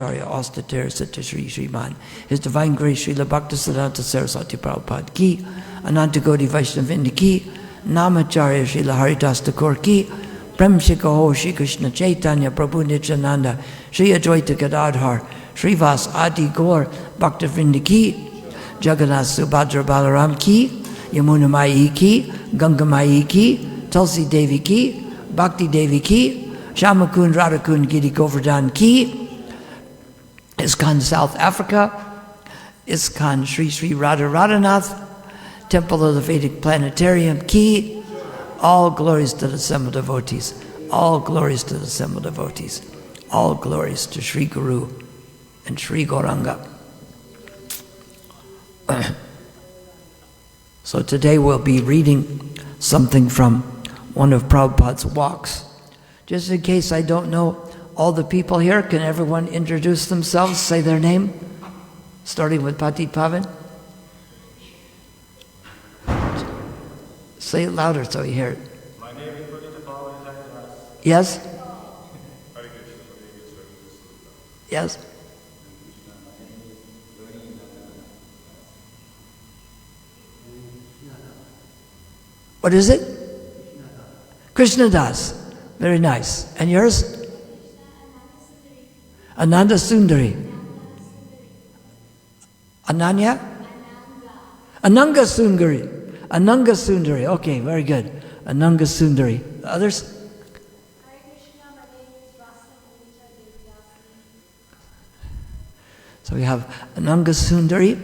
Austere Sattva Sri Sriman, His Divine Grace Srila Bhaktisiddhanta Saraswati Prabhupada Ki, Ananta Gaudiya Vaishnavinda Ki, Namacharya Srila Haridas Thakur Ki, Prem Shikaho Shri Krishna Chaitanya Prabhu Nityananda, Shri Advaita Gadadhar, Srivas Adi Gaur Bhaktavrinda Ki, Jagannath Subhadra Balaram Ki, Yamuna Mai Ki, Ganga Mai Ki, Tulsi Devi Ki, Bhakti Devi Ki, Shamakund Radhakund Giri Govardhan Ki, ISKCON South Africa, ISKCON Sri Sri Radha Radhanath, Temple of the Vedic Planetarium Ki, all glories to the assembled devotees, all glories to the assembled devotees, all glories to Sri Guru and Sri Gauranga. So today we'll be reading something from one of Prabhupada's walks. Just in case I don't know all the people here, can everyone introduce themselves, say their name? Starting with Patit Pavan. Say it louder so you hear it. My name is Patit Pavan. Yes? Yes? What is it? Krishna Das. Very nice. And yours? Ananda Sundari. Ananya? Ananga Sundari. Ananga Sundari. Okay, very good. Ananga Sundari. Others? So we have Ananga Sundari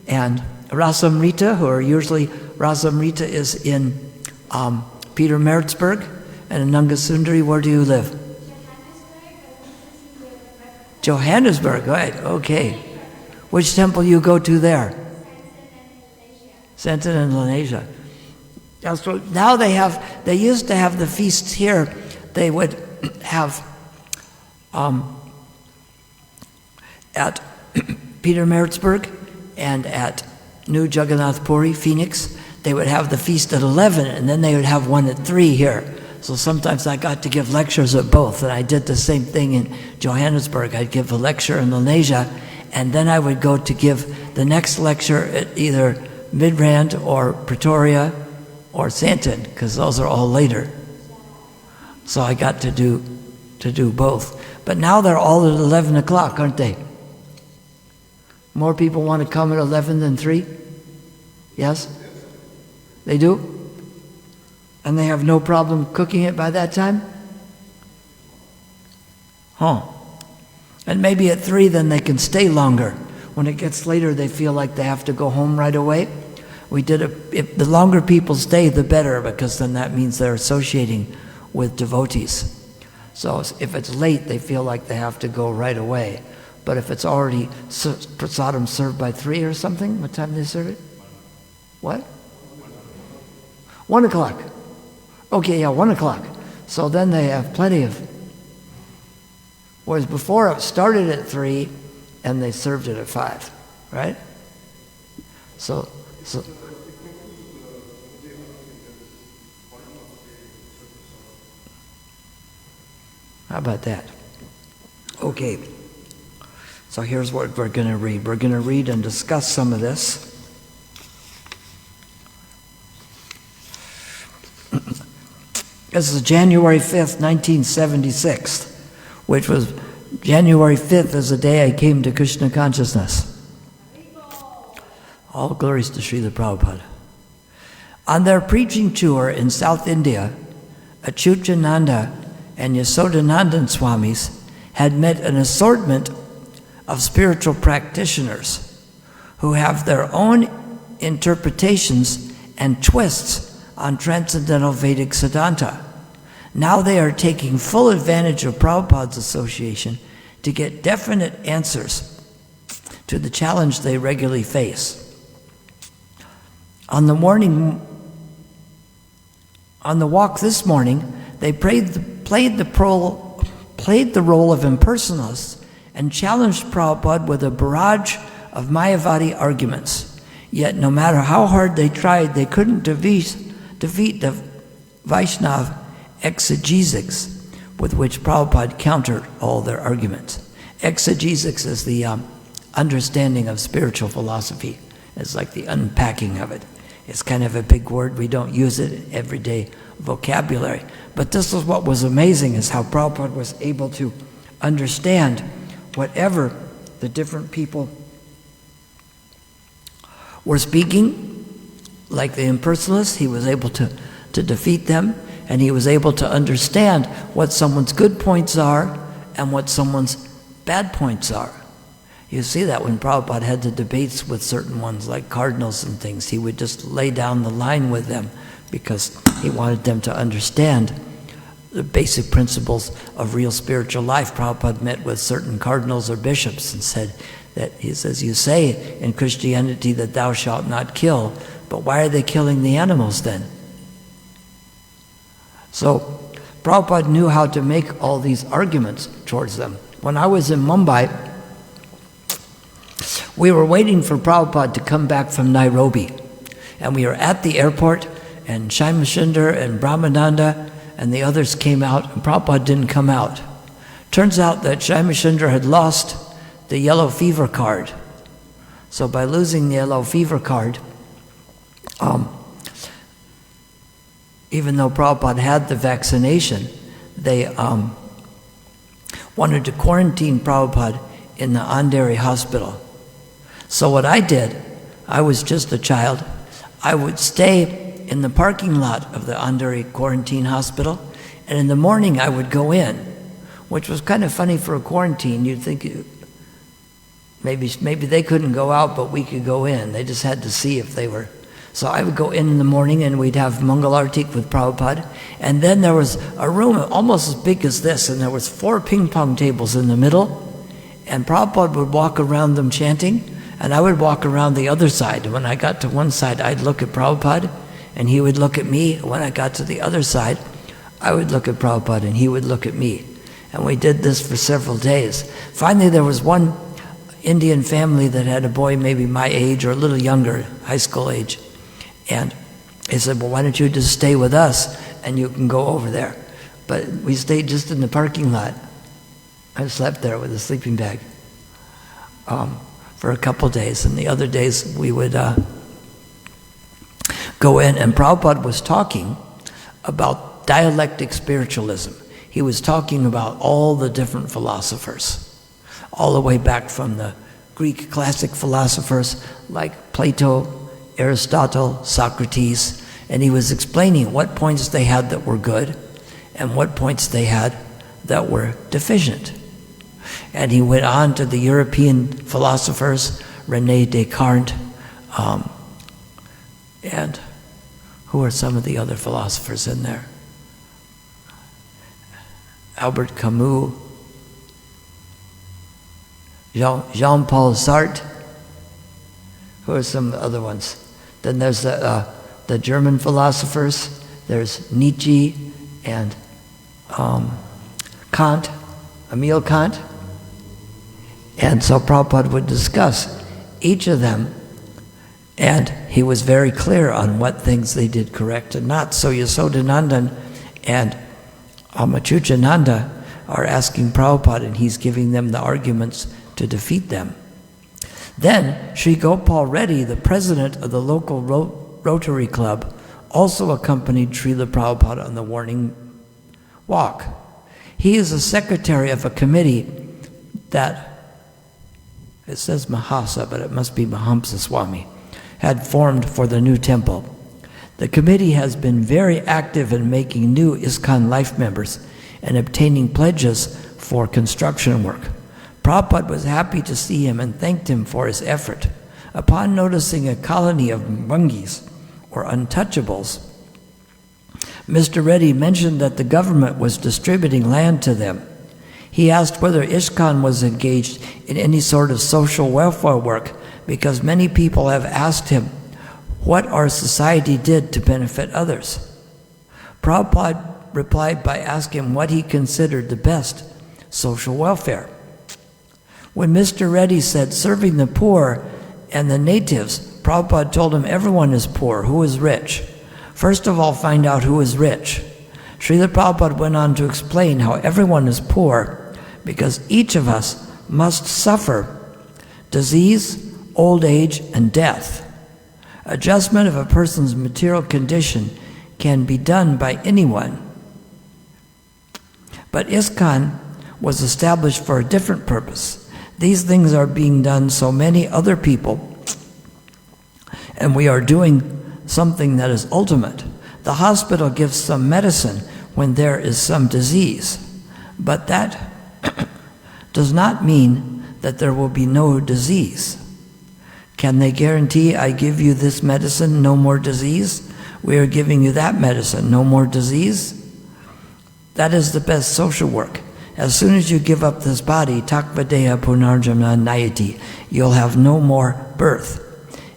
and Rasamrita, who are usually, Rasamrita is in Peter Maritzburg, and Ananga Sundari, where do you live? Johannesburg, right, okay. Which temple you go to there? Transcendental in Asia. So now they used to have the feasts here. They would have at Peter Maritzburg and at New Jagannath Puri, Phoenix, they would have the feast at 11, and then they would have one at 3 here. So sometimes I got to give lectures at both, and I did the same thing in Johannesburg. I'd give a lecture in Malaysia, and then I would go to give the next lecture at either Midrand or Pretoria or Santon, because those are all later. So I got to do both. But now they're all at 11 o'clock, aren't they? More people want to come at 11 than 3? Yes? They do? And they have no problem cooking it by that time? Huh. And maybe at 3 then they can stay longer. When it gets later they feel like they have to go home right away. If the longer people stay, the better, because then that means they're associating with devotees. So if it's late, they feel like they have to go right away. But if it's already prasadam served by 3 or something, what time do they serve it? What? 1 o'clock. Okay, yeah, 1 o'clock. So then they have plenty of... Whereas before it started at 3 and they served it at 5, right? So how about that? Okay. So here's what we're going to read. We're going to read and discuss some of this. This is January 5th, 1976, which was January 5th is the day I came to Krishna consciousness. All glories to Srila Prabhupada. On their preaching tour in South India, Achyutananda and Yasodanandan Swamis had met an assortment of spiritual practitioners who have their own interpretations and twists on Transcendental Vedic Siddhanta. Now they are taking full advantage of Prabhupada's association to get definite answers to the challenge they regularly face. On the walk this morning, they played the role of impersonalists and challenged Prabhupada with a barrage of Mayavadi arguments. Yet no matter how hard they tried, they couldn't defeat the Vaishnava exegetics with which Prabhupada countered all their arguments. Exegesis is the understanding of spiritual philosophy. It's like the unpacking of it. It's kind of a big word. We don't use it in everyday vocabulary. But this is what was amazing, is how Prabhupada was able to understand whatever the different people were speaking. Like the impersonalists, he was able to defeat them, and he was able to understand what someone's good points are and what someone's bad points are. You see that when Prabhupada had the debates with certain ones, like cardinals and things, he would just lay down the line with them because he wanted them to understand the basic principles of real spiritual life. Prabhupada met with certain cardinals or bishops and said that, he says, you say in Christianity that thou shalt not kill, but why are they killing the animals then? So Prabhupada knew how to make all these arguments towards them. When I was in Mumbai, we were waiting for Prabhupada to come back from Nairobi. And we were at the airport, and Shaimasundar and Brahmananda and the others came out, and Prabhupada didn't come out. Turns out that Shaimasundar had lost the yellow fever card. So by losing the yellow fever card, even though Prabhupada had the vaccination, they wanted to quarantine Prabhupada in the Andheri hospital. So what I did, I was just a child, I would stay in the parking lot of the Andheri quarantine hospital, and in the morning I would go in, which was kind of funny for a quarantine. You'd think maybe they couldn't go out, but we could go in. They just had to see if they were. So I would go in the morning, and we'd have Mangal Artik with Prabhupada, and then there was a room almost as big as this, and there was 4 ping pong tables in the middle, and Prabhupada would walk around them chanting, and I would walk around the other side. When I got to one side, I'd look at Prabhupada, and he would look at me. When I got to the other side, I would look at Prabhupada, and he would look at me. And we did this for several days. Finally, there was one Indian family that had a boy maybe my age or a little younger, high school age. And he said, well, why don't you just stay with us, and you can go over there. But we stayed just in the parking lot. I slept there with a sleeping bag for a couple days, and the other days we would go in, and Prabhupada was talking about dialectic spiritualism. He was talking about all the different philosophers, all the way back from the Greek classic philosophers like Plato, Aristotle, Socrates, and he was explaining what points they had that were good and what points they had that were deficient. And he went on to the European philosophers, René Descartes, and who are some of the other philosophers in there? Albert Camus, Jean-Paul Sartre. Who are some other ones? Then there's the German philosophers. There's Nietzsche and Kant, Emil Kant. And so Prabhupada would discuss each of them, and he was very clear on what things they did correct and not. So Yasodhanandan and Amachyutananda are asking Prabhupada, and he's giving them the arguments to defeat them. Then Sri Gopal Reddy, the president of the local Rotary Club, also accompanied Srila Prabhupada on the morning walk. He is a secretary of a committee that, it says Mahasa, but it must be Mahamsa Swami, had formed for the new temple. The committee has been very active in making new ISKCON life members and obtaining pledges for construction work. Prabhupada was happy to see him and thanked him for his effort. Upon noticing a colony of mungis, or untouchables, Mr. Reddy mentioned that the government was distributing land to them. He asked whether ISKCON was engaged in any sort of social welfare work, because many people have asked him what our society did to benefit others. Prabhupada replied by asking what he considered the best social welfare. When Mr. Reddy said serving the poor and the natives, Prabhupada told him everyone is poor. Who is rich? First of all, find out who is rich. Srila Prabhupada went on to explain how everyone is poor because each of us must suffer disease, old age, and death. Adjustment of a person's material condition can be done by anyone. But ISKCON was established for a different purpose. These things are being done so many other people, and we are doing something that is ultimate. The hospital gives some medicine when there is some disease, but that does not mean that there will be no disease. Can they guarantee, I give you this medicine, no more disease? We are giving you that medicine, no more disease? That is the best social work. As soon as you give up this body, takvadeha punarjana nayati, you'll have no more birth.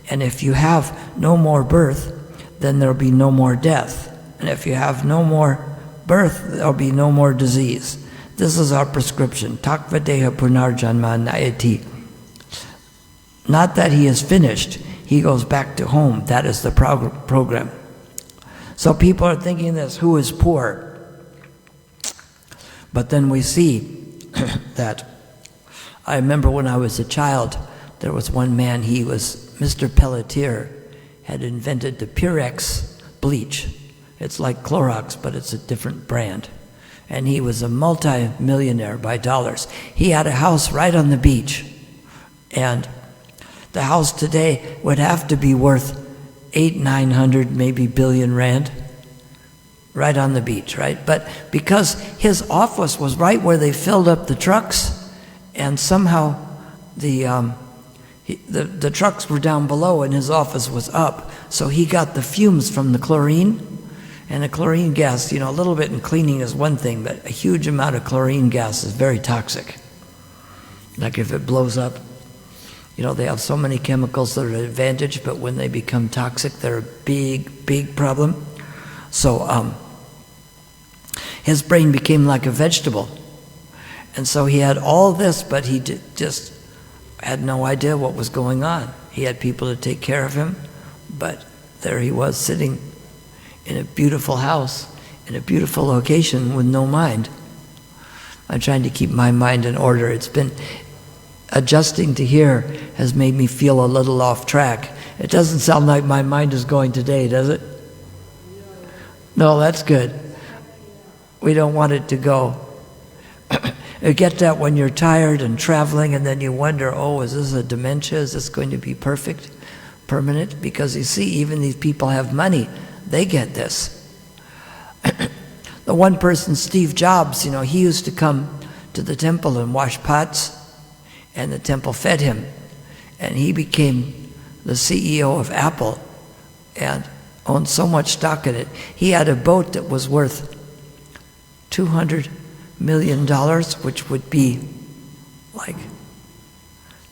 And if you have no more birth, then there'll be no more death. And if you have no more birth, there'll be no more disease. This is our prescription. Takvadeha punarjanma nayati. Not that he is finished, he goes back to home. That is the program. So people are thinking this, who is poor? But then we see that, I remember when I was a child, there was one man, he was, Mr. Pelletier, had invented the Purex bleach. It's like Clorox, but it's a different brand. And he was a multi-millionaire by dollars. He had a house right on the beach. And the house today would have to be worth 800-900, maybe billion rand, right on the beach, right? But because his office was right where they filled up the trucks, and somehow the trucks were down below and his office was up, so he got the fumes from the chlorine. And the chlorine gas, a little bit in cleaning is one thing, but a huge amount of chlorine gas is very toxic. Like if it blows up, they have so many chemicals that are an advantage, but when they become toxic, they're a big, big problem. So his brain became like a vegetable. And so he had all this, but he just had no idea what was going on. He had people to take care of him, but there he was sitting in a beautiful house, in a beautiful location with no mind. I'm trying to keep my mind in order. It's been adjusting to here has made me feel a little off track. It doesn't sound like my mind is going today, does it? No, that's good. We don't want it to go. You get that when you're tired and traveling, and then you wonder, oh, is this a dementia? Is this going to be perfect, permanent? Because you see, even these people have money. They get this. The one person, Steve Jobs, he used to come to the temple and wash pots, and the temple fed him. And he became the CEO of Apple and owned so much stock in it. He had a boat that was worth $200 million, which would be like,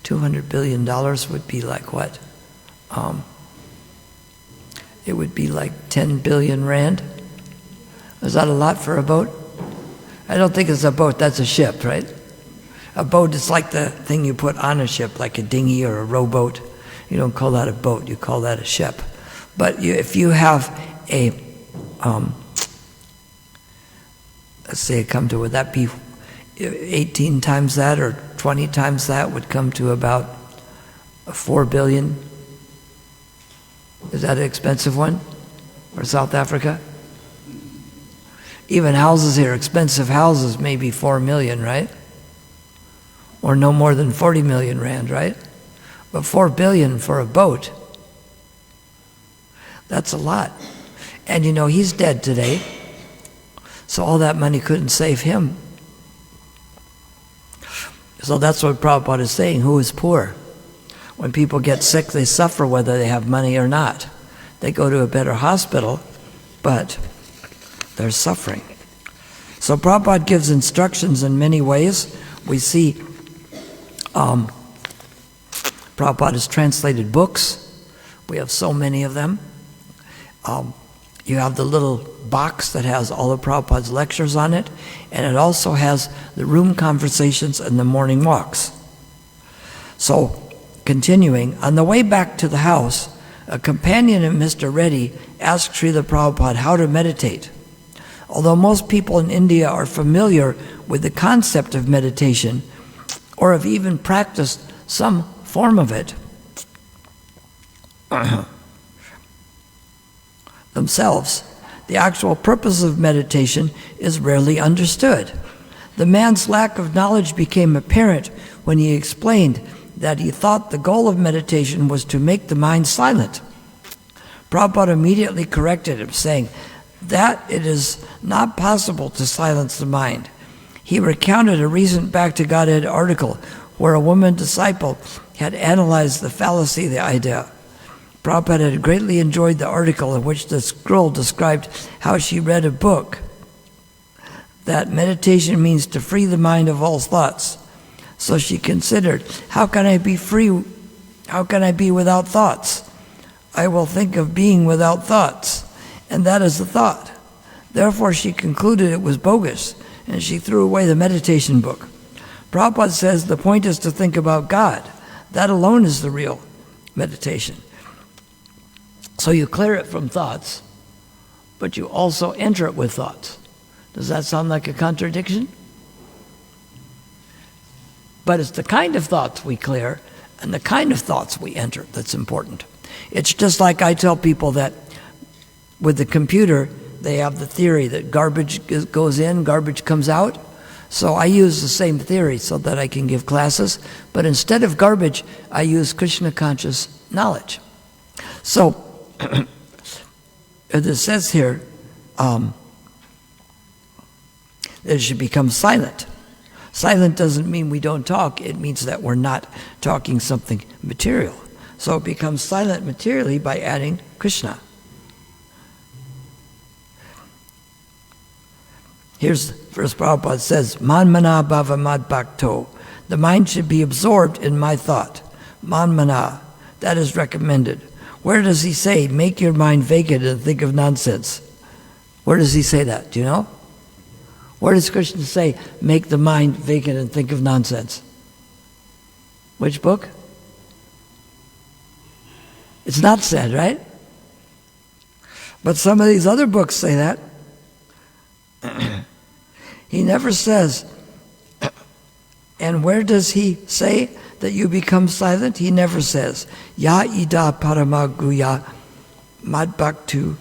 $200 billion would be like what? It would be like 10 billion rand. Is that a lot for a boat? I don't think it's a boat, that's a ship, right? A boat is like the thing you put on a ship, like a dinghy or a rowboat. You don't call that a boat, you call that a ship. But if you have a, let's say it come to, would that be 18 times that or 20 times that would come to about 4 billion? Is that an expensive one? Or South Africa? Even houses here, expensive houses, maybe 4 million, right? Or no more than 40 million rand, right? But 4 billion for a boat, that's a lot. And he's dead today, so all that money couldn't save him. So that's what Prabhupada is saying, who is poor? When people get sick, they suffer whether they have money or not. They go to a better hospital, but they're suffering. So Prabhupada gives instructions in many ways. We see Prabhupada has translated books. We have so many of them. You have the little box that has all of Prabhupada's lectures on it, and it also has the room conversations and the morning walks. So, continuing, on the way back to the house, a companion of Mr. Reddy asked Srila Prabhupada how to meditate. Although most people in India are familiar with the concept of meditation, or have even practiced some form of it themselves, the actual purpose of meditation is rarely understood. The man's lack of knowledge became apparent when he explained that he thought the goal of meditation was to make the mind silent. Prabhupada immediately corrected him, saying that it is not possible to silence the mind. He recounted a recent Back to Godhead article where a woman disciple had analyzed the fallacy of the idea. Prabhupada had greatly enjoyed the article in which the scroll described how she read a book that meditation means to free the mind of all thoughts. So she considered, how can I be free? How can I be without thoughts? I will think of being without thoughts, and that is the thought. Therefore she concluded it was bogus, and she threw away the meditation book. Prabhupada says the point is to think about God. That alone is the real meditation. So you clear it from thoughts, but you also enter it with thoughts. Does that sound like a contradiction? But it's the kind of thoughts we clear and the kind of thoughts we enter that's important. It's just like I tell people that with the computer, they have the theory that garbage goes in, garbage comes out. So I use the same theory so that I can give classes, but instead of garbage, I use Krishna conscious knowledge. So it says here, that it should become silent. Silent doesn't mean we don't talk, it means that we're not talking something material. So it becomes silent materially by adding Krishna. Here's verse Prabhupada says, Manmana bhava mad bhakto. The mind should be absorbed in my thought. Manmana, that is recommended. Where does he say, make your mind vacant and think of nonsense? Where does he say that? Do you know? Where does Krishna say, make the mind vacant and think of nonsense? Which book? It's not said, right? But some of these other books say that. He never says, and where does he say that you become silent? He never says, Ya ida paramaguya madbhaktu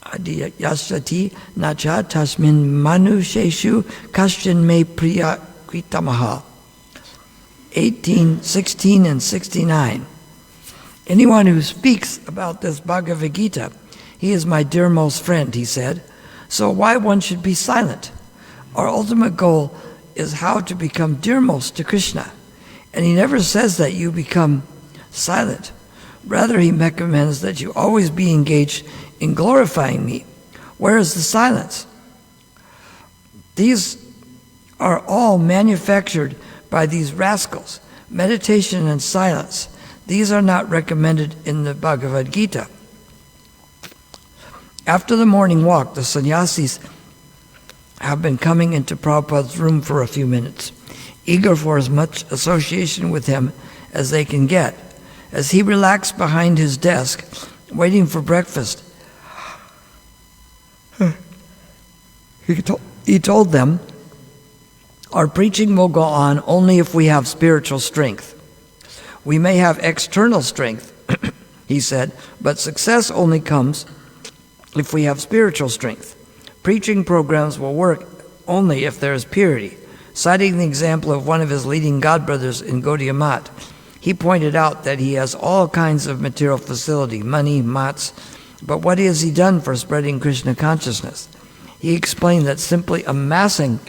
adiyasati nacha tasmin manusheshu kashchin me priya kritamaha. 18, 16, and 69. Anyone who speaks about this Bhagavad Gita, he is my dearmost friend, he said. So why one should be silent? Our ultimate goal is how to become dearmost to Krishna. And he never says that you become silent. Rather, he recommends that you always be engaged in glorifying me. Where is the silence? These are all manufactured by these rascals. Meditation and silence. These are not recommended in the Bhagavad Gita. After the morning walk, the sannyasis have been coming into Prabhupada's room for a few minutes, eager for as much association with him as they can get. As he relaxed behind his desk, waiting for breakfast, he told them, our preaching will go on only if we have spiritual strength. We may have external strength, he said, but success only comes if we have spiritual strength. Preaching programs will work only if there is purity. Citing the example of one of his leading godbrothers in Gaudiya Math, he pointed out that he has all kinds of material facility, money, mats, but what has he done for spreading Krishna consciousness? He explained that simply amassing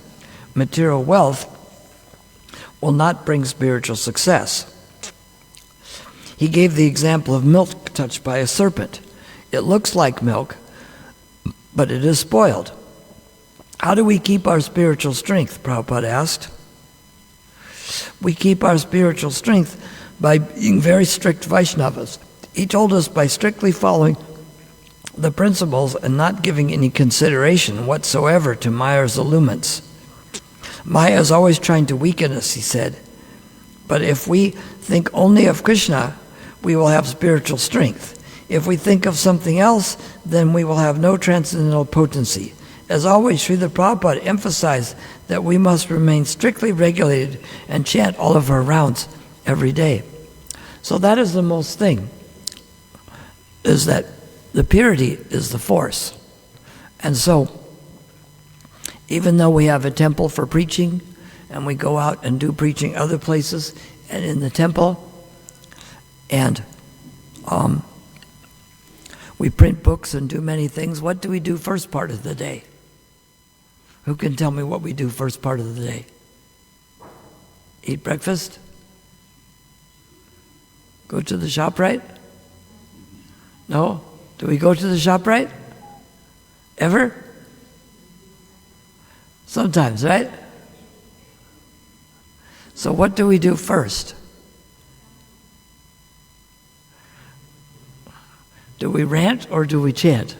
material wealth will not bring spiritual success. He gave the example of milk touched by a serpent. It looks like milk, but it is spoiled. How do we keep our spiritual strength? Prabhupada asked. We keep our spiritual strength by being very strict Vaishnavas. He told us by strictly following the principles and not giving any consideration whatsoever to Maya's allurements. Maya is always trying to weaken us, he said. But if we think only of Krishna, we will have spiritual strength. If we think of something else, then we will have no transcendental potency. As always, Srila Prabhupada emphasized that we must remain strictly regulated and chant all of our rounds every day. So that is the most thing, is that the purity is the force. And so, even though we have a temple for preaching, and we go out and do preaching other places and in the temple, and we print books and do many things, what do we do first part of the day? Who can tell me what we do first part of the day? Eat breakfast? Go to the ShopRite? No? Do we go to the ShopRite? Ever? Sometimes, right? So what do we do first? Do we rant or do we chant?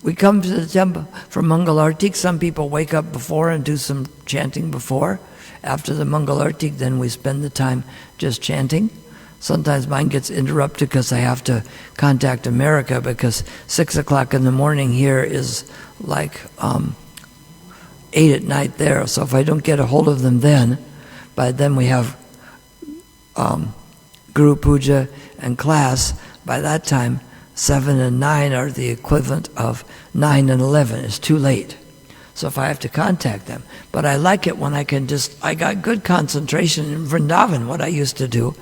We come to the temple for Mangal Artik. Some people wake up before and do some chanting before. After the Mangal Artik, then we spend the time just chanting. Sometimes mine gets interrupted because I have to contact America, because 6 o'clock in the morning here is like 8 at night there. So if I don't get a hold of them then, by then we have Guru Puja and class. By that time, 7 and 9 are the equivalent of 9 and 11. It's too late. So if I have to contact them. But I like it when I can I got good concentration in Vrindavan, what I used to do.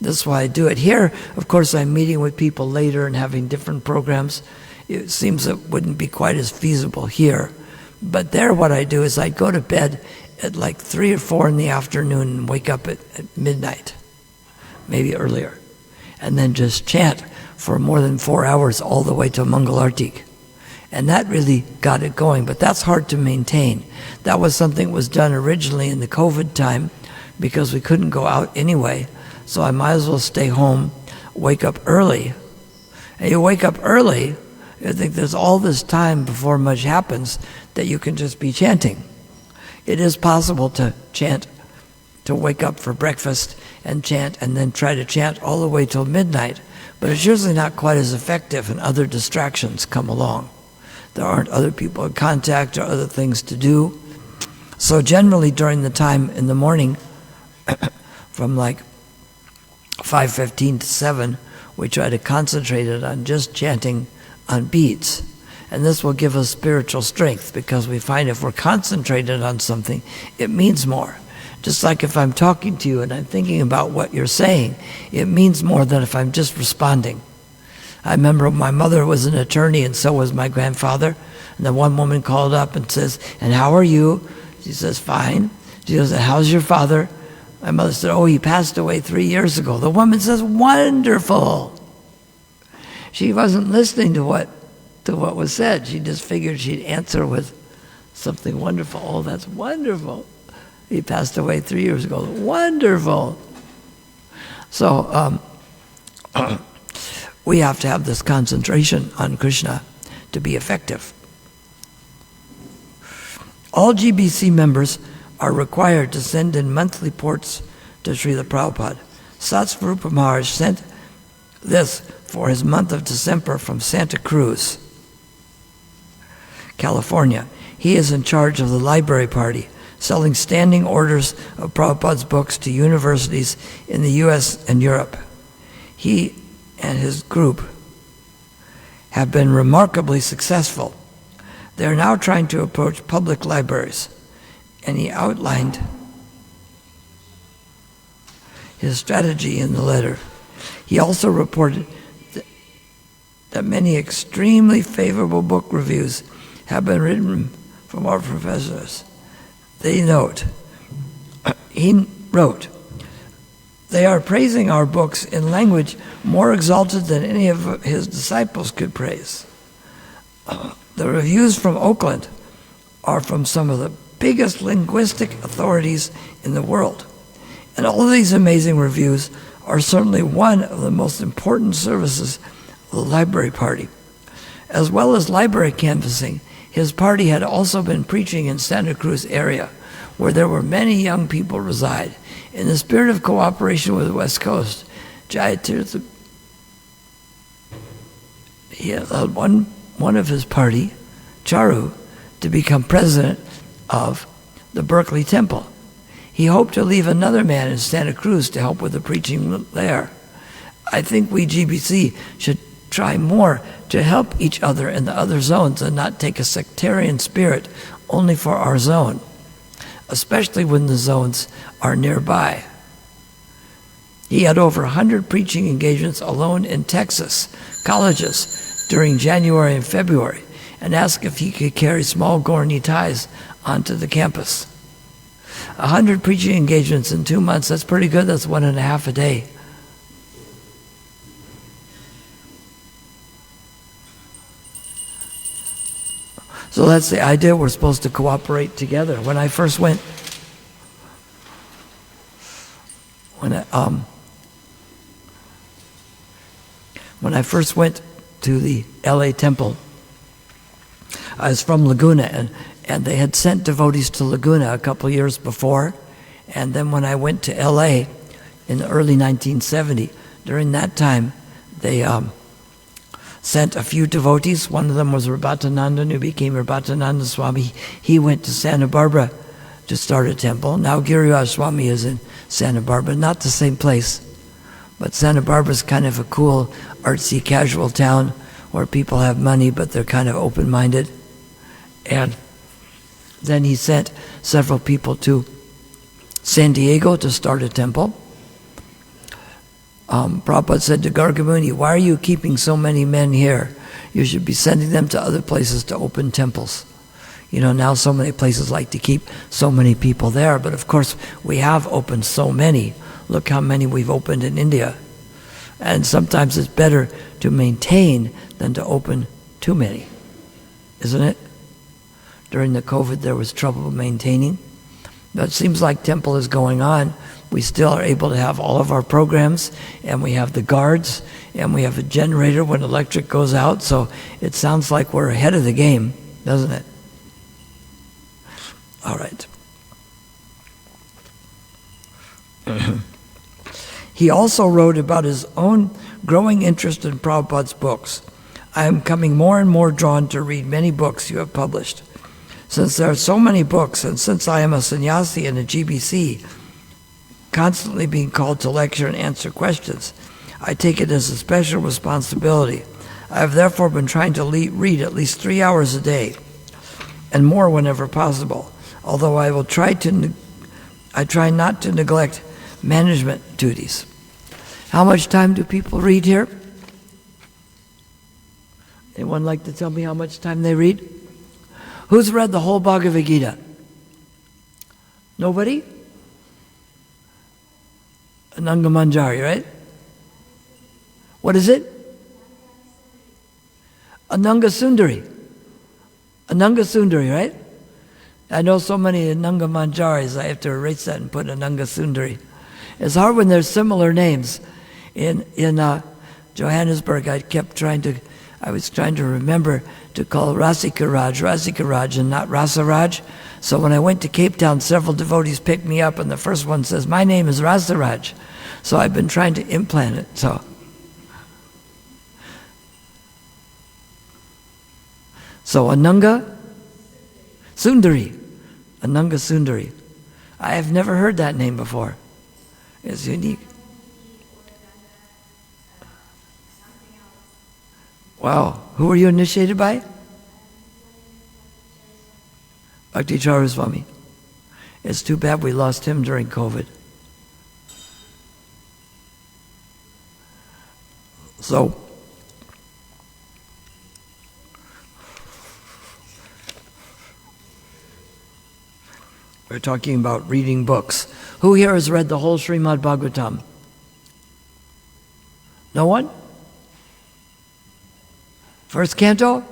That's why I do it. Here, of course, I'm meeting with people later and having different programs. It seems it wouldn't be quite as feasible here. But there, what I do is I go to bed at like 3 or 4 in the afternoon and wake up at midnight, maybe earlier, and then just chant for more than 4 hours all the way to Mangal Artik. And that really got it going, but that's hard to maintain. That was something that was done originally in the COVID time because we couldn't go out anyway, so I might as well stay home, wake up early. And you wake up early, you think there's all this time before much happens that you can just be chanting. It is possible to chant, to wake up for breakfast and chant, and then try to chant all the way till midnight, but it's usually not quite as effective and other distractions come along. There aren't other people in contact or other things to do. So generally during the time in the morning, from like 5:15 to 7, we try to concentrate it on just chanting on beats. And this will give us spiritual strength, because we find if we're concentrated on something, it means more. Just like if I'm talking to you and I'm thinking about what you're saying, it means more than if I'm just responding. I remember my mother was an attorney and so was my grandfather. And then one woman called up and says, "And how are you?" She says, "Fine." She goes, "And how's your father?" My mother said, "Oh, he passed away 3 years ago." The woman says, "Wonderful." She wasn't listening to what was said. She just figured she'd answer with something wonderful. "Oh, that's wonderful. He passed away 3 years ago." Wonderful. So we have to have this concentration on Krishna to be effective. All GBC members are required to send in monthly reports to Srila Prabhupada. Satsvarupa Maharaj sent this for his month of December from Santa Cruz, California. He is in charge of the library party, selling standing orders of Prabhupada's books to universities in the US and Europe. He and his group have been remarkably successful. They are now trying to approach public libraries, and he outlined his strategy in the letter. He also reported that many extremely favorable book reviews have been written from our professors. He wrote, "They are praising our books in language more exalted than any of his disciples could praise." The reviews from Oakland are from some of the biggest linguistic authorities in the world. And all of these amazing reviews are certainly one of the most important services of the library party. As well as library canvassing, his party had also been preaching in Santa Cruz area, where there were many young people reside. In the spirit of cooperation with the West Coast, Jayatirtha, he allowed one of his party, Charu, to become president of the Berkeley Temple. He hoped to leave another man in Santa Cruz to help with the preaching there. I think we GBC should try more to help each other in the other zones and not take a sectarian spirit only for our zone, especially when the zones are nearby. He had over 100 preaching engagements alone in Texas colleges during January and February, and asked if he could carry small Gorni ties onto the campus. 100 preaching engagements in 2 months, that's pretty good. That's 1.5 a day. So that's the idea. We're supposed to cooperate together. When I first went, when I first went to the LA temple, I was from Laguna, and they had sent devotees to Laguna a couple years before. And then when I went to LA in the early 1970, during that time, they sent a few devotees. One of them was Rabatananda, who became Rabatananda Swami. He went to Santa Barbara to start a temple. Now Giriraj Swami is in Santa Barbara, not the same place. But Santa Barbara's kind of a cool, artsy, casual town where people have money, but they're kind of open-minded. And then he sent several people to San Diego to start a temple. Prabhupada said to Gargamuni, "Why are you keeping so many men here? You should be sending them to other places to open temples." You know, now so many places like to keep so many people there, but of course we have opened so many. Look how many we've opened in India. And sometimes it's better to maintain than to open too many, isn't it? During the COVID there was trouble maintaining. But it seems like temple is going on. We still are able to have all of our programs, and we have the guards, and we have a generator when electric goes out, so it sounds like we're ahead of the game, doesn't it? All right. He also wrote about his own growing interest in Prabhupada's books. "I am coming more and more drawn to read many books you have published. Since there are so many books, and since I am a sannyasi in a GBC, constantly being called to lecture and answer questions, I take it as a special responsibility. I have therefore been trying to read at least 3 hours a day, and more whenever possible, although I try not to neglect management duties." How much time do people read here? Anyone like to tell me how much time they read? Who's read the whole Bhagavad Gita? Nobody? Ananga Manjari, right? What is it? Ananga Sundari. Ananga Sundari, right? I know so many Ananga Manjaris, I have to erase that and put Ananga Sundari. It's hard when there's similar names. In Johannesburg, I was trying to remember to call Rasika Raj, and not Rasaraj. So when I went to Cape Town, several devotees picked me up, and the first one says, "My name is Rasaraj." So I've been trying to implant it. So Ananga Sundari. Ananga Sundari. I have never heard that name before. It's unique. Wow. Who were you initiated by? Bhakti Charaswami. It's too bad we lost him during COVID. So, we're talking about reading books. Who here has read the whole Srimad Bhagavatam? No one? First canto?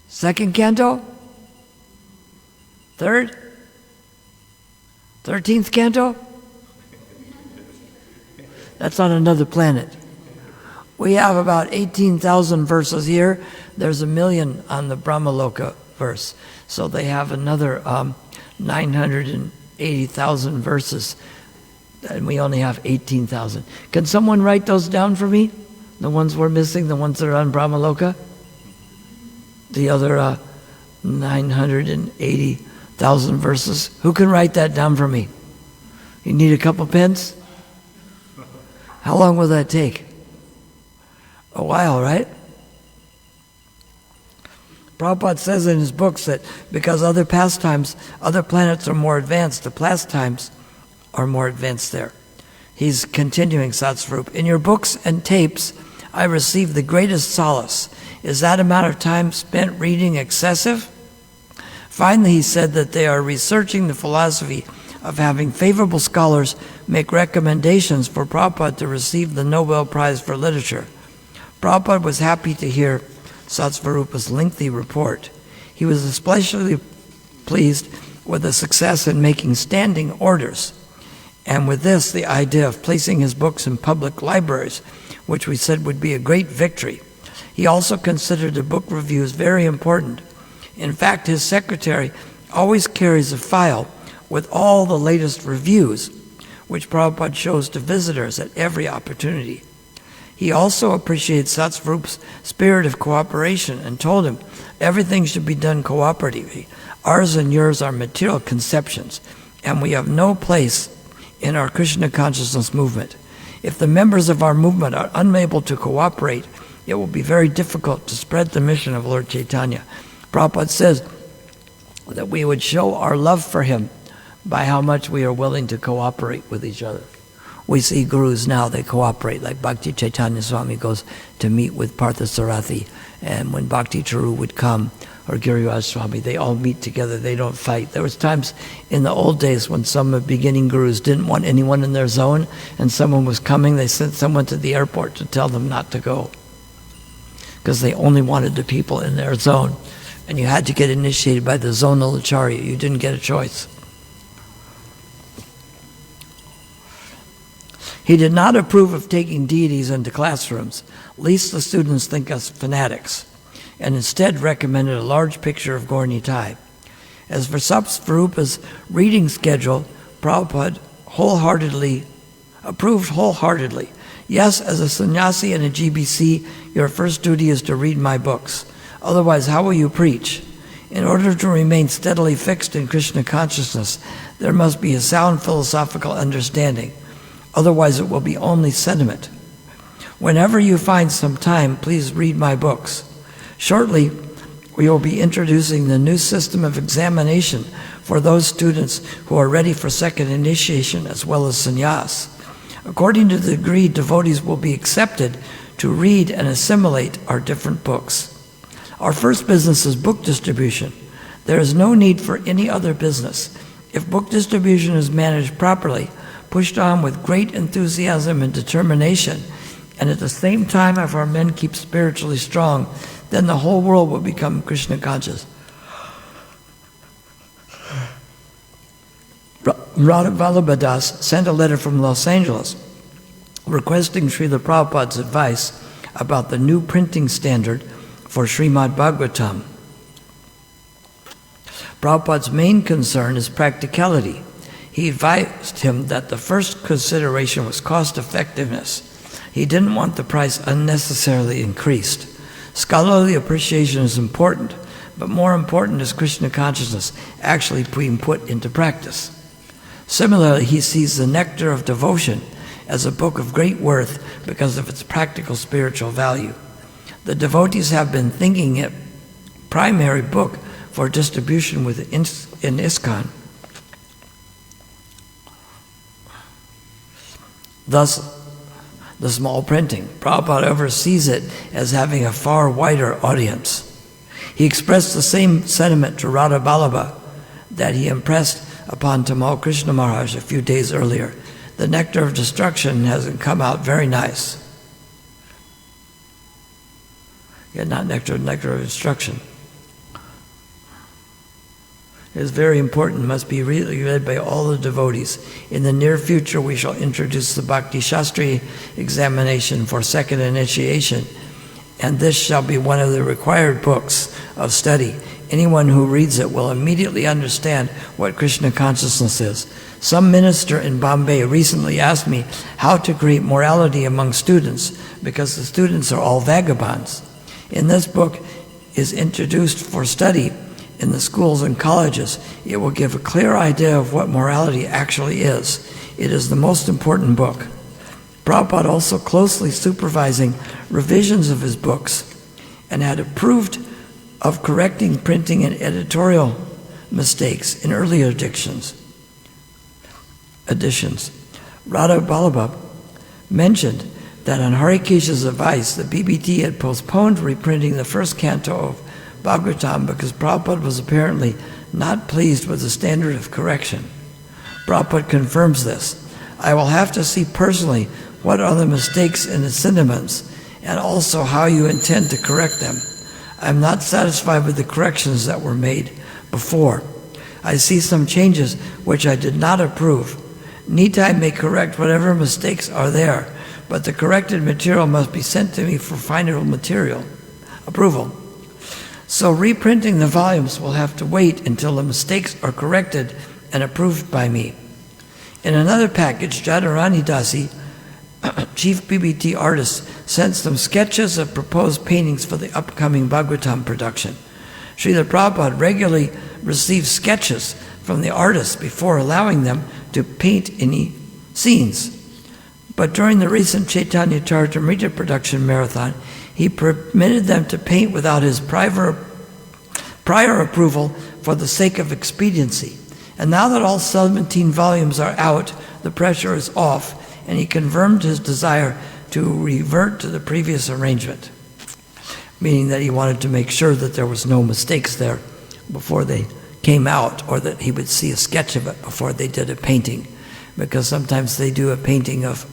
Second canto? Third? 13th canto? That's on another planet. We have about 18,000 verses here. There's 1 million on the Brahmaloka verse. So they have another 980,000 verses, and we only have 18,000. Can someone write those down for me? The ones we're missing, the ones that are on Brahmaloka? the other 980,000 verses? Who can write that down for me? You need a couple pens? How long will that take? A while, right? Prabhupada says in his books that because other planets are more advanced, the pastimes are more advanced there. He's continuing Satsvarup. In your books and tapes, I receive the greatest solace. Is that amount of time spent reading excessive? Finally, he said that they are researching the philosophy of having favorable scholars make recommendations for Prabhupada to receive the Nobel Prize for Literature. Prabhupada was happy to hear Satsvarupa's lengthy report. He was especially pleased with the success in making standing orders, and with this, the idea of placing his books in public libraries, which we said would be a great victory. He also considered the book reviews very important. In fact, his secretary always carries a file with all the latest reviews, which Prabhupada shows to visitors at every opportunity. He also appreciated Satsvarupa's spirit of cooperation and told him everything should be done cooperatively. Ours and yours are material conceptions, and we have no place in our Krishna consciousness movement. If the members of our movement are unable to cooperate, it will be very difficult to spread the mission of Lord Chaitanya. Prabhupada says that we would show our love for him by how much we are willing to cooperate with each other. We see gurus now, they cooperate, like Bhakti Chaitanya Swami goes to meet with Parthasarathi, and when Bhakti Charu would come, or Giriraj Swami, they all meet together, they don't fight. There was times in the old days when some beginning gurus didn't want anyone in their zone, and someone was coming, they sent someone to the airport to tell them not to go, because they only wanted the people in their zone, and you had to get initiated by the zonal acharya, you didn't get a choice. He did not approve of taking deities into classrooms, lest the students think us fanatics, and instead recommended a large picture of Gaur Nitai. As for Satsvarupa's reading schedule, Prabhupada approved wholeheartedly. Yes, as a sannyasi and a GBC, your first duty is to read my books. Otherwise, how will you preach? In order to remain steadily fixed in Krishna consciousness, there must be a sound philosophical understanding. Otherwise, it will be only sentiment. Whenever you find some time, please read my books. Shortly, we will be introducing the new system of examination for those students who are ready for second initiation as well as sannyas. According to the degree, devotees will be accepted to read and assimilate our different books. Our first business is book distribution. There is no need for any other business. If book distribution is managed properly, pushed on with great enthusiasm and determination, and at the same time if our men keep spiritually strong, then the whole world will become Krishna conscious. Radha Vallabhadas sent a letter from Los Angeles requesting Srila Prabhupada's advice about the new printing standard for Srimad Bhagavatam. Prabhupada's main concern is practicality. He advised him that the first consideration was cost effectiveness. He didn't want the price unnecessarily increased. Scholarly appreciation is important, but more important is Krishna consciousness actually being put into practice. Similarly, he sees the Nectar of Devotion as a book of great worth because of its practical spiritual value. The devotees have been thinking it primary book for distribution in ISKCON. Thus, the small printing. Prabhupada oversees it as having a far wider audience. He expressed the same sentiment to Radha Vallabha that he impressed upon Tamal Krishna Maharaj a few days earlier. The Nectar of Destruction hasn't come out very nice. Yeah, not nectar of instruction. It is very important, must be really read by all the devotees. In the near future, we shall introduce the Bhakti Shastri examination for second initiation, and this shall be one of the required books of study. Anyone who reads it will immediately understand what Krishna consciousness is. Some minister in Bombay recently asked me how to create morality among students, because the students are all vagabonds. In this book, is introduced for study in the schools and colleges, it will give a clear idea of what morality actually is. It is the most important book. Prabhupada also closely supervising revisions of his books and had approved of correcting printing and editorial mistakes in earlier editions. Radha Ballabha mentioned that on Harikesha's advice, the BBT had postponed reprinting the first canto of Bhagavatam because Prabhupada was apparently not pleased with the standard of correction. Prabhupada confirms this. I will have to see personally what are the mistakes in the sentiments and also how you intend to correct them. I am not satisfied with the corrections that were made before. I see some changes which I did not approve. Nitai may correct whatever mistakes are there, but the corrected material must be sent to me for final material approval. So reprinting the volumes will have to wait until the mistakes are corrected and approved by me. In another package, Jadharani Dasi, chief BBT artist, sent some sketches of proposed paintings for the upcoming Bhagavatam production. Srila Prabhupada regularly receives sketches from the artists before allowing them to paint any scenes. But during the recent Chaitanya Charitamrita production marathon, he permitted them to paint without his prior approval for the sake of expediency. And now that all 17 volumes are out, the pressure is off, and he confirmed his desire to revert to the previous arrangement, meaning that he wanted to make sure that there was no mistakes there before they came out, or that he would see a sketch of it before they did a painting. Because sometimes they do a painting of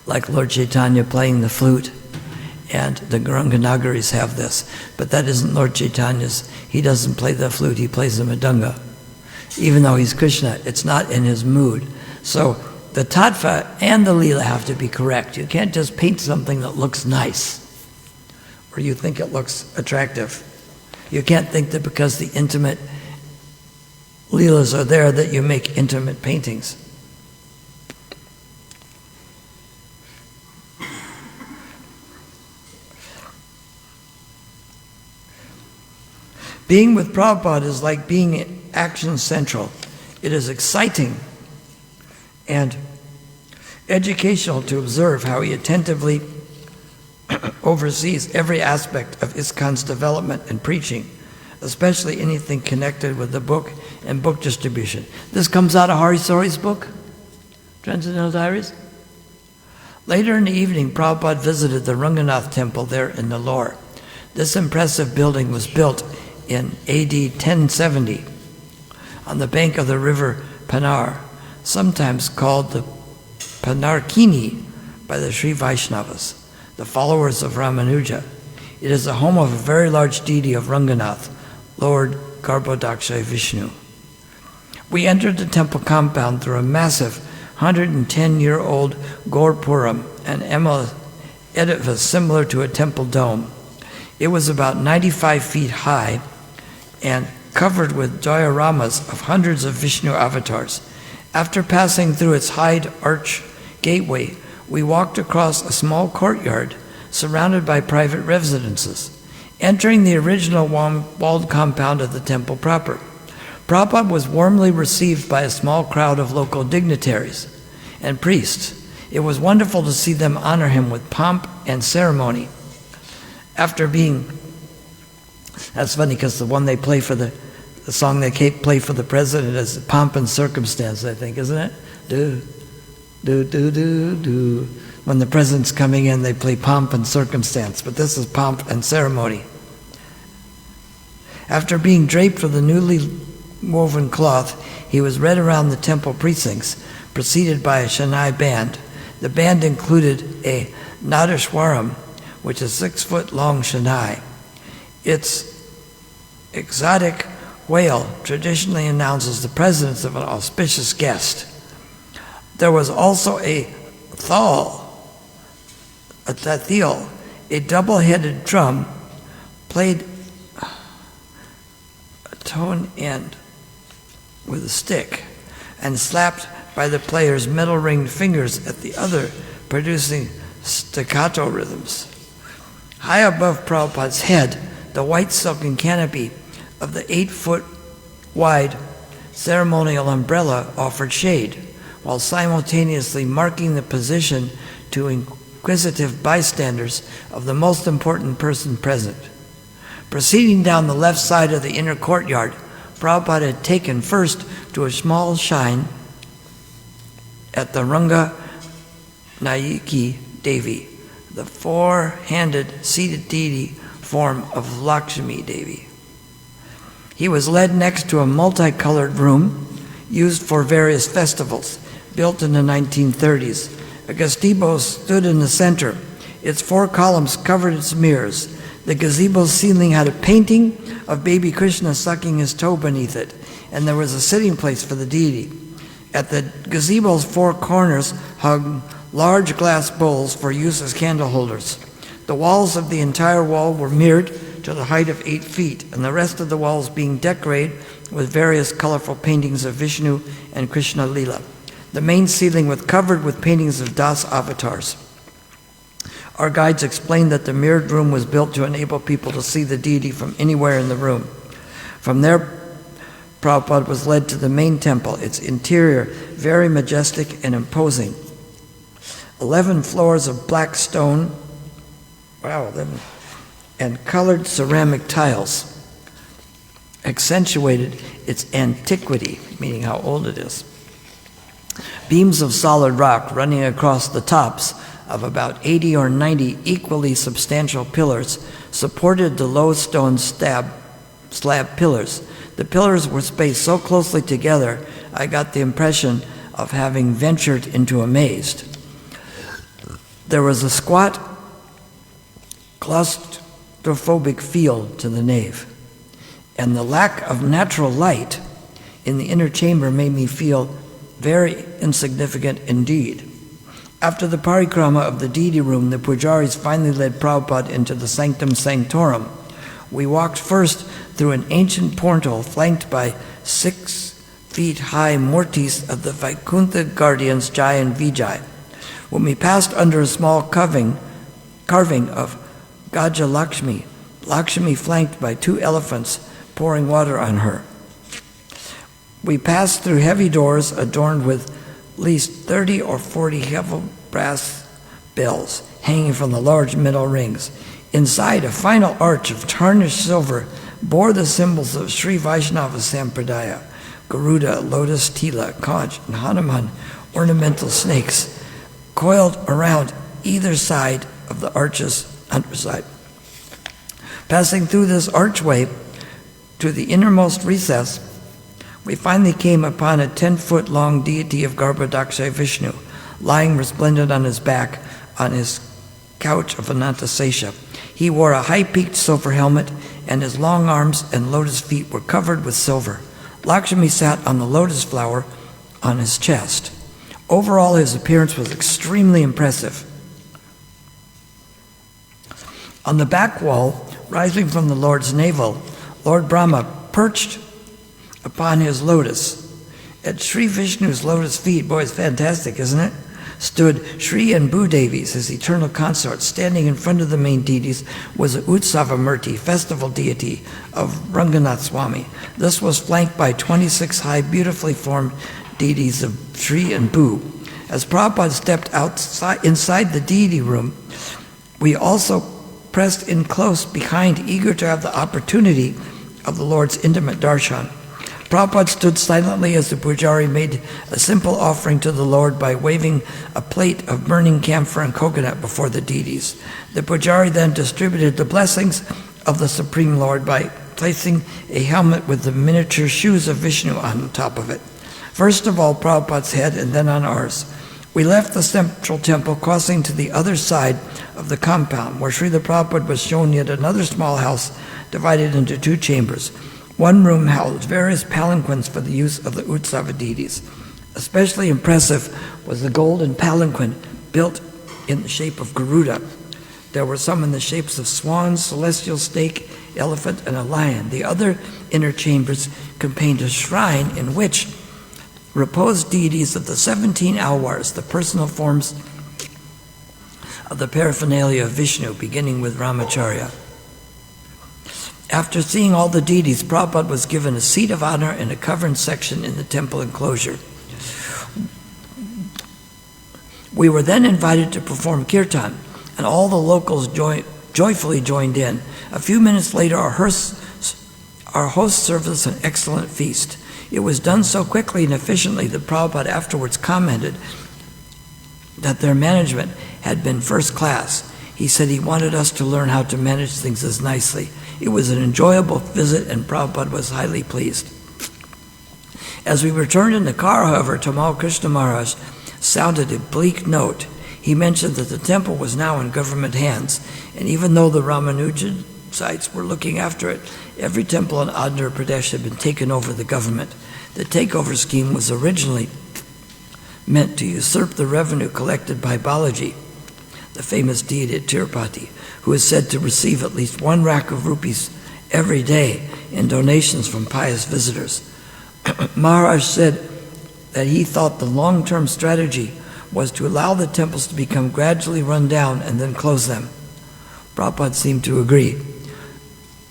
like Lord Chaitanya playing the flute, and the Garanganagaris have this. But that isn't Lord Chaitanya's. He doesn't play the flute, he plays the mridanga. Even though he's Krishna, it's not in his mood. So the tattva and the lila have to be correct. You can't just paint something that looks nice, or you think it looks attractive. You can't think that because the intimate leelas are there that you make intimate paintings. Being with Prabhupada is like being in Action Central. It is exciting and educational to observe how he attentively oversees every aspect of ISKCON's development and preaching, especially anything connected with the book and book distribution. This comes out of Hari Sori's book, Transcendental Diaries. Later in the evening, Prabhupada visited the Ranganath temple there in Nellore. This impressive building was built in AD 1070 on the bank of the river Panar, sometimes called the Panarkini by the Sri Vaishnavas, the followers of Ramanuja. It is the home of a very large deity of Ranganath, Lord Garbhodaksha Vishnu. We entered the temple compound through a massive 110-year-old Gorpuram, an edifice similar to a temple dome. It was about 95 feet high and covered with dioramas of hundreds of Vishnu avatars. After passing through its high arch gateway, we walked across a small courtyard surrounded by private residences, entering the original walled compound of the temple proper. Prabhupada was warmly received by a small crowd of local dignitaries and priests. It was wonderful to see them honor him with pomp and ceremony. After being, that's funny because the one they play for the song they play for the president is Pomp and Circumstance, I think, isn't it? Do, do, do, do, do. When the president's coming in, they play Pomp and Circumstance, but this is Pomp and Ceremony. After being draped with a newly woven cloth, he was led around the temple precincts, preceded by a Shanai band. The band included a Nadashwaram, which is 6-foot-long Shanai. Its exotic wail traditionally announces the presence of an auspicious guest. There was also a tathil, a double-headed drum, played a tone end with a stick and slapped by the player's metal-ringed fingers at the other, producing staccato rhythms. High above Prabhupada's head, the white silken canopy of the 8-foot wide ceremonial umbrella offered shade, while simultaneously marking the position to inquisitive bystanders of the most important person present. Proceeding down the left side of the inner courtyard, Prabhupada had taken first to a small shrine at the Ranga Nayaki Devi, the four-handed seated deity form of Lakshmi Devi. He was led next to a multicolored room used for various festivals, built in the 1930s. A gazebo stood in the center. Its 4 columns covered its mirrors. The gazebo's ceiling had a painting of baby Krishna sucking his toe beneath it, and there was a sitting place for the deity. At the gazebo's 4 corners hung large glass bowls for use as candle holders. The walls of the entire wall were mirrored to the height of 8 feet, and the rest of the walls being decorated with various colorful paintings of Vishnu and Krishna Lila. The main ceiling was covered with paintings of Das avatars. Our guides explained that the mirrored room was built to enable people to see the deity from anywhere in the room. From there, Prabhupada was led to the main temple, its interior very majestic and imposing. 11 floors of black stone, and colored ceramic tiles accentuated its antiquity, meaning how old it is. Beams of solid rock running across the tops of about 80 or 90 equally substantial pillars supported the low stone slab pillars. The pillars were spaced so closely together, I got the impression of having ventured into a maze. There was a squat, claustrophobic feel to the nave, and the lack of natural light in the inner chamber made me feel very insignificant indeed. After the parikrama of the deity room, the pujaris finally led Prabhupada into the sanctum sanctorum. We walked first through an ancient portal flanked by 6-feet-high murtis of the Vaikuntha guardians Jai and Vijay. When we passed under a small carving of Gaja Lakshmi, Lakshmi flanked by 2 elephants pouring water on her. We passed through heavy doors adorned with at least 30 or 40 heavy brass bells hanging from the large metal rings. Inside, a final arch of tarnished silver bore the symbols of Sri Vaishnava Sampradaya, Garuda, Lotus, Tila, Conch, and Hanuman, ornamental snakes, coiled around either side of the arch's underside. Passing through this archway to the innermost recess, we finally came upon a 10-foot-long deity of Garbhodaksha Vishnu, lying resplendent on his back on his couch of Anantasesha. He wore a high-peaked silver helmet, and his long arms and lotus feet were covered with silver. Lakshmi sat on the lotus flower on his chest. Overall, his appearance was extremely impressive. On the back wall, rising from the Lord's navel, Lord Brahma perched upon his lotus. At Sri Vishnu's lotus feet, boy, it's fantastic, isn't it? Stood Sri and Bhudevis, his eternal consorts. Standing in front of the main deities was a Utsavamurti, festival deity of Ranganath Swami. This was flanked by 26 high, beautifully formed deities of Sri and Bhu. As Prabhupada stepped inside the deity room, we also pressed in close behind, eager to have the opportunity of the Lord's intimate darshan. Prabhupada stood silently as the pujari made a simple offering to the Lord by waving a plate of burning camphor and coconut before the deities. The pujari then distributed the blessings of the Supreme Lord by placing a helmet with the miniature shoes of Vishnu on top of it. First of all, Prabhupada's head, and then on ours. We left the central temple, crossing to the other side of the compound, where Srila Prabhupada was shown yet another small house divided into 2 chambers. One room held various palanquins for the use of the Utsava deities. Especially impressive was the golden palanquin built in the shape of Garuda. There were some in the shapes of swans, celestial snake, elephant, and a lion. The other inner chambers contained a shrine in which reposed deities of the 17 Alwars, the personal forms of the paraphernalia of Vishnu, beginning with Ramacharya. After seeing all the deities, Prabhupada was given a seat of honor in a covered section in the temple enclosure. We were then invited to perform kirtan, and all the locals joyfully joined in. A few minutes later, our host served us an excellent feast. It was done so quickly and efficiently that Prabhupada afterwards commented that their management had been first class. He said he wanted us to learn how to manage things as nicely. It was an enjoyable visit, and Prabhupada was highly pleased. As we returned in the car, however, Tamal Krishna Maharaj sounded a bleak note. He mentioned that the temple was now in government hands, and even though the Ramanujan sites were looking after it, every temple in Andhra Pradesh had been taken over the government. The takeover scheme was originally meant to usurp the revenue collected by Balaji, the famous deity at Tirupati, who is said to receive at least 1 lakh of rupees every day in donations from pious visitors. Maharaj said that he thought the long-term strategy was to allow the temples to become gradually run down and then close them. Prabhupada seemed to agree.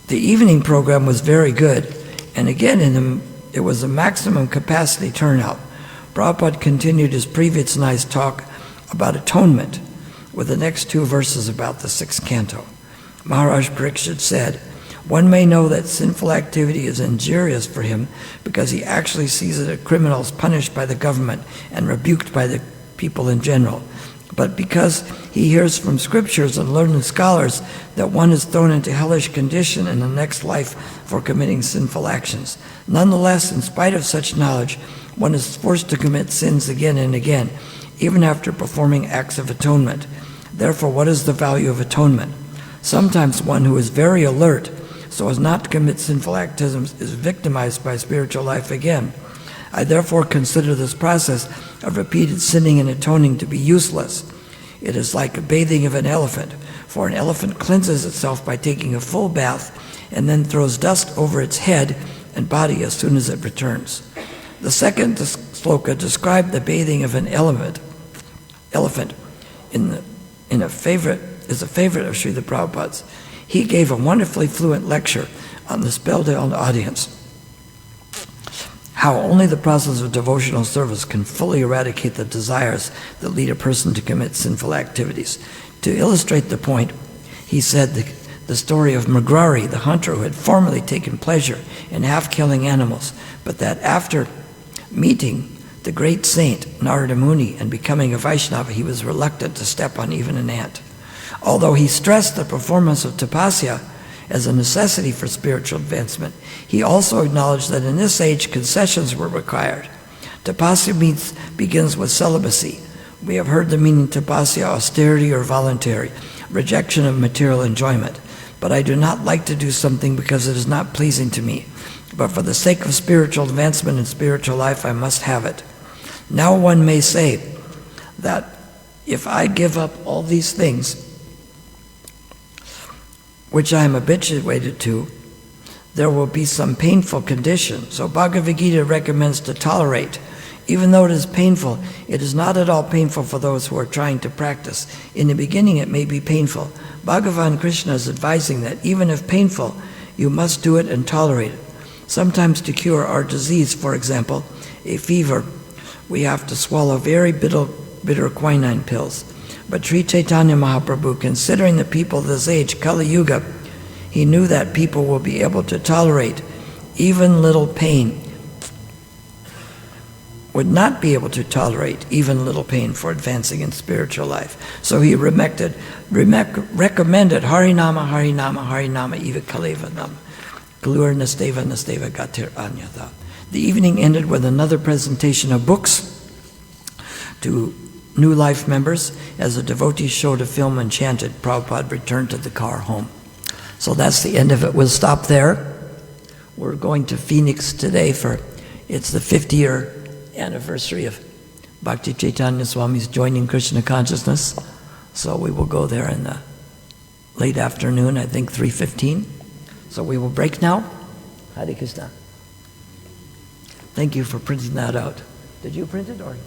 The evening program was very good, and again it was a maximum capacity turnout. Prabhupada continued his previous nice talk about atonement with the next 2 verses about the 6th canto. Maharaj Parikshit said, "One may know that sinful activity is injurious for him because he actually sees it as criminals punished by the government and rebuked by the people in general. But because he hears from scriptures and learned scholars that one is thrown into hellish condition in the next life for committing sinful actions. Nonetheless, in spite of such knowledge, one is forced to commit sins again and again, even after performing acts of atonement. Therefore, what is the value of atonement? Sometimes one who is very alert so as not to commit sinful actions is victimized by spiritual life again. I therefore consider this process of repeated sinning and atoning to be useless. It is like a bathing of an elephant, for an elephant cleanses itself by taking a full bath and then throws dust over its head and body as soon as it returns." The second sloka described the bathing of an elephant is a favorite of Srila Prabhupada's. He gave a wonderfully fluent lecture on the spellbound audience, how only the process of devotional service can fully eradicate the desires that lead a person to commit sinful activities. To illustrate the point, he said the story of Mrigarhi, the hunter who had formerly taken pleasure in half-killing animals, but that after meeting the great saint Narada Muni and becoming a Vaishnava, he was reluctant to step on even an ant. Although he stressed the performance of tapasya as a necessity for spiritual advancement, he also acknowledged that in this age concessions were required. Tapasya begins with celibacy. We have heard the meaning tapasya, austerity or voluntary, rejection of material enjoyment. But I do not like to do something because it is not pleasing to me. But for the sake of spiritual advancement and spiritual life, I must have it. Now one may say that if I give up all these things, which I am habituated to, there will be some painful condition. So Bhagavad Gita recommends to tolerate. Even though it is painful, it is not at all painful for those who are trying to practice. In the beginning, it may be painful. Bhagavan Krishna is advising that even if painful, you must do it and tolerate it. Sometimes to cure our disease, for example, a fever, we have to swallow very bitter quinine pills. But Sri Chaitanya Mahaprabhu, considering the people of this age, Kali Yuga, he knew that people will be able to tolerate even little pain, would not be able to tolerate even little pain for advancing in spiritual life. So he recommended Harinama, Harinama, Harinama, Eva Kaleva Nam, Galur Nasteva, Nasteva Gatir Anyatha. The evening ended with another presentation of books to New Life members. As the devotees showed a film and chanted, Prabhupada returned to the car home. So that's the end of it. We'll stop there. We're going to Phoenix today it's the 50-year anniversary of Bhakti Chaitanya Swami's joining Krishna consciousness. So we will go there in the late afternoon, I think 3:15. So we will break now. Hare Krishna. Thank you for printing that out. Did you print it or?